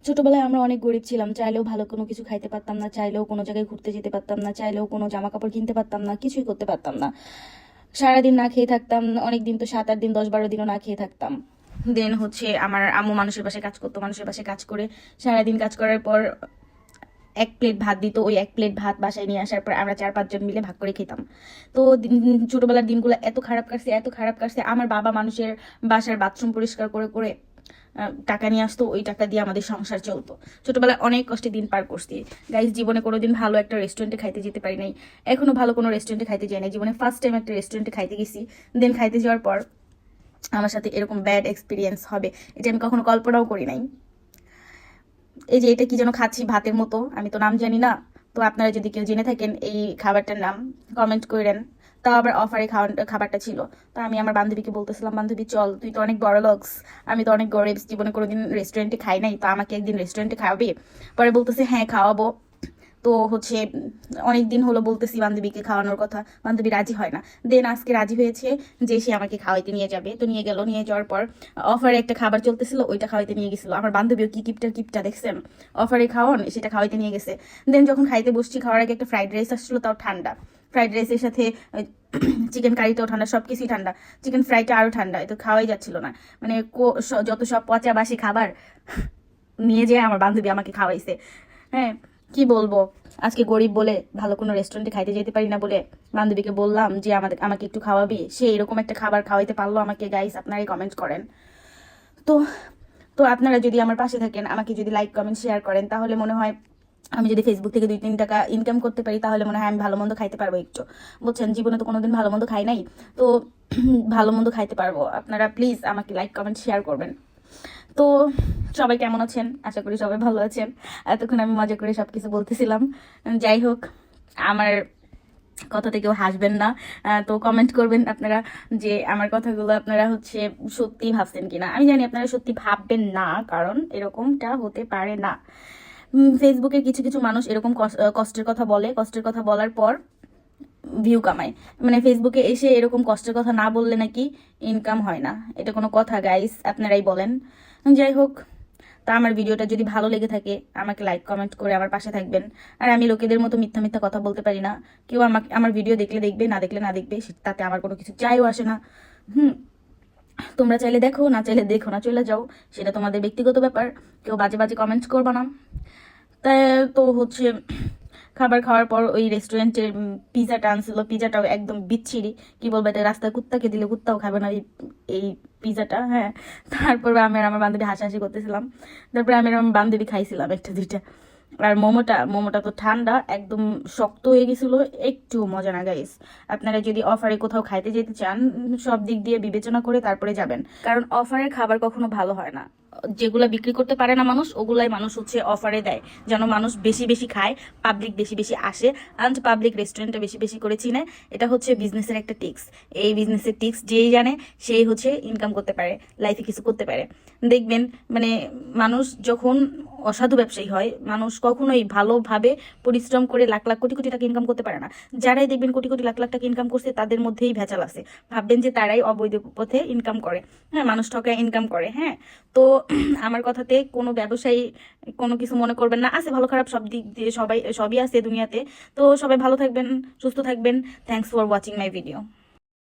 ছোটবেলায় আমরা অনেক গরিব ছিলাম, চাইলেও ভালো কোনো কিছু খাইতে পারতাম না, চাইলেও কোনো জায়গায় ঘুরতে যেতে পারতাম না, চাইলেও কোনো জামা কাপড় কিনতে পারতাম না, কিছুই করতে পারতাম না। সারাদিন না খেয়ে থাকতাম, অনেক দিন তো 7-8 দিন 10-12 দিনও না খেয়ে থাকতাম। দেন হচ্ছে আমার আম্মু মানুষের বাসায় কাজ করতো, মানুষের বাসায় কাজ করে সারাদিন কাজ করার পর এক প্লেট ভাত দিত, ওই এক প্লেট ভাত বাসায় নিয়ে আসার পর আমরা 4-5 জন মিলে ভাগ করে খেতাম। তো ছোটবেলার দিনগুলো এত খারাপ কাটছে, এত খারাপ কাটছে। আমার বাবা মানুষের বাসার বাথরুম পরিষ্কার করে করে টাকা নিয়ে আসতো, ওই টাকা দিয়ে আমাদের সংসার চলতো। ছোটবেলায় অনেক কষ্টে দিন পার করছি গাইজ। জীবনে কোনোদিন ভালো একটা রেস্টুরেন্টে খাইতে যেতে পারি নাই, এখনো ভালো কোনো রেস্টুরেন্টে খাইতে যাই নাই। জীবনে ফার্স্ট টাইম একটা রেস্টুরেন্টে খাইতে গেছি, দেন খাইতে যাওয়ার পর আমার সাথে এরকম ব্যাড এক্সপিরিয়েন্স হবে এটা আমি কখনো কল্পনাও করি নাই। এই যে এটা কি যেন খাচ্ছি ভাতের মতো, আমি তো নাম জানি না। তো আপনারা যদি কেউ জেনে থাকেন এই খাবারটার নাম, কমেন্ট করেন। তাও আবার অফারে খাবারটা ছিল। তো আমি আমার বান্ধবীকে বলতেছিলাম, বান্ধবী চল, তুই তো অনেক বড় লোকস, আমি তো অনেক গরিব, জীবনে কোনোদিন রেস্টুরেন্টে খাই নাই, তো আমাকে একদিন রেস্টুরেন্টে খাওয়াবি? পরে বলতেছে হ্যাঁ খাওয়াবো। তো হচ্ছে অনেক দিন হলো বলতেছি বান্ধবীকে খাওয়ানোর কথা, বান্ধবী রাজি হয় না। দেন আজকে রাজি হয়েছে যে সে আমাকে খাওয়াইতে নিয়ে যাবে। তো নিয়ে গেল, নিয়ে যাওয়ার পর অফারে একটা খাবার চলতেছিল, ওইটা খাওয়াইতে নিয়ে গেছিল। আমার বান্ধবীও কি কিপটা দেখছেন, অফারে খাওয়ান সেটা খাওয়াইতে নিয়ে গেছে। দেন যখন খাইতে বসছি, খাওয়ার আগে একটা ফ্রাইড রাইস আসছিল, তাও ঠান্ডা। ফ্রাইড রাইসের সাথে চিকেন কারিটাও ঠান্ডা, সব কিছুই ঠান্ডা, চিকেন ফ্রাইটা আরও ঠান্ডা। এ তো খাওয়াই যাচ্ছিল না। মানে যত সব পচা বাসি খাবার নিয়ে যেয়ে আমার বান্ধবী আমাকে খাওয়াইছে। হ্যাঁ, কি বলবো, আজকে গরিব বলে ভালো কোনো রেস্টুরেন্টে খাইতে যেতে পারি না বলে বান্ধবীকে বললাম যে আমাকে একটু খাওয়াবি, সে এরকম একটা খাবার খাওয়াইতে পারলো আমাকে। গাইস আপনারাই কমেন্ট করেন। তো তো আপনারা যদি আমার পাশে থাকেন, আমাকে যদি লাইক কমেন্ট শেয়ার করেন, তাহলে মনে হয় আমি যদি ফেসবুক থেকে 2-3 টাকা ইনকাম করতে পারি, তাহলে মনে হয় আমি ভালো মন্দ খাইতে পারবো একটু। বুঝছেন, জীবনে তো কোনোদিন ভালো মন্দ খাই নাই, তো ভালো মন্দ খাইতে পারবো। আপনারা প্লিজ আমাকে লাইক কমেন্ট শেয়ার করবেন। তো সবাই কেমন আছেন? আশা করি সবাই ভালো আছেন। এতক্ষণ আমি মজা করে সবকিছু বলতেছিলাম। যাই হোক, আমার কথাতে কেউ হাসবেন না। তো কমেন্ট করবেন আপনারা যে আমার কথাগুলো আপনারা হচ্ছে সত্যি ভাবছেন কিনা। আমি জানি আপনারা সত্যি ভাববেন না, কারণ এরকমটা হতে পারে না। ফেসবুকে কিছু কিছু মানুষ এরকম কষ্টের কথা বলে, কষ্টের কথা বলার পর ভিউ কামায়। মানে ফেসবুকে এসে এরকম কষ্টের কথা না বললে নাকি ইনকাম হয় না, এটা কোনো কথা গাইস? আপনারাই বলেন। যাই হোক, তা আমার ভিডিওটা যদি ভালো লেগে থাকে আমাকে লাইক কমেন্ট করে আমার পাশে থাকবেন। আর আমি লোকেদের মতো মিথ্যা মিথ্যা কথা বলতে পারি না। কেউ আমার ভিডিও দেখলে দেখবে, না দেখলে না দেখবে, তাতে আমার কোনো কিছু চাইও আসে না। তোমরা চাইলে দেখো, না চাইলে দেখো না, চলে যাও, সেটা তোমাদের ব্যক্তিগত ব্যাপার। কেউ বাজে বাজে কমেন্টস করবা না। তাই তো হচ্ছে খাবার খাওয়ার পর ওই রেস্টুরেন্টের পিজাটা আনছিল, পিজাটাও একদম বিচ্ছিরি। কি বলবো, এটা রাস্তায় কুত্তাকে দিলে কুত্তাও খাবে না এই পিজাটা। হ্যাঁ, তারপরে আমি আর আমার বান্ধবী হাসাহাসি করতেছিলাম। তারপরে আমি আর আমার বান্ধবী খাইছিলাম 1-2টা। আর মোমোটা তো ঠান্ডা, একদম শক্ত হয়ে গেছিল, একটু মজা না গাইস। আপনারা যদি অফারে কোথাও খাইতে যেতে চান, সব দিক দিয়ে বিবেচনা করে তারপরে যাবেন, কারণ অফারের খাবার কখনো ভালো হয় না। যেগুলা বিক্রি করতে পারে না মানুষ, ওগুলাই মানুষ হচ্ছে অফারে দেয়, যেন মানুষ বেশি বেশি খায়, পাবলিক বেশি বেশি আসে, অ্যান্ড পাবলিক রেস্টুরেন্টে বেশি বেশি করে চিনে। এটা হচ্ছে বিজনেসের একটা টিক্স। এই বিজনেসের টিক্স যেই জানে সেই হচ্ছে ইনকাম করতে পারে, লাইফে কিছু করতে পারে। দেখবেন মানে মানুষ যখন অসাধু ব্যবসায়ী হয়, মানুষ কখনোই ভালোভাবে পরিশ্রম করে লাখ লাখ কোটি কোটি টাকা ইনকাম করতে পারে না। যারাই দেখবেন কোটি কোটি লাখ লাখ টাকা ইনকাম করছে, তাদের মধ্যেই ভেজাল আছে। ভাববেন যে তারাই অবৈধ পথে ইনকাম করে, হ্যাঁ, মানুষ ঠকায় ইনকাম করে। হ্যাঁ, তো আমার কথাতে কোনো ব্যবসায়ী কোনো কিছু মনে করবেন না। আছে ভালো খারাপ সব দিক দিয়ে, সবই আছে দুনিয়াতে। তো সবাই ভালো থাকবেন, সুস্থ থাকবেন। Thanks for watching my video.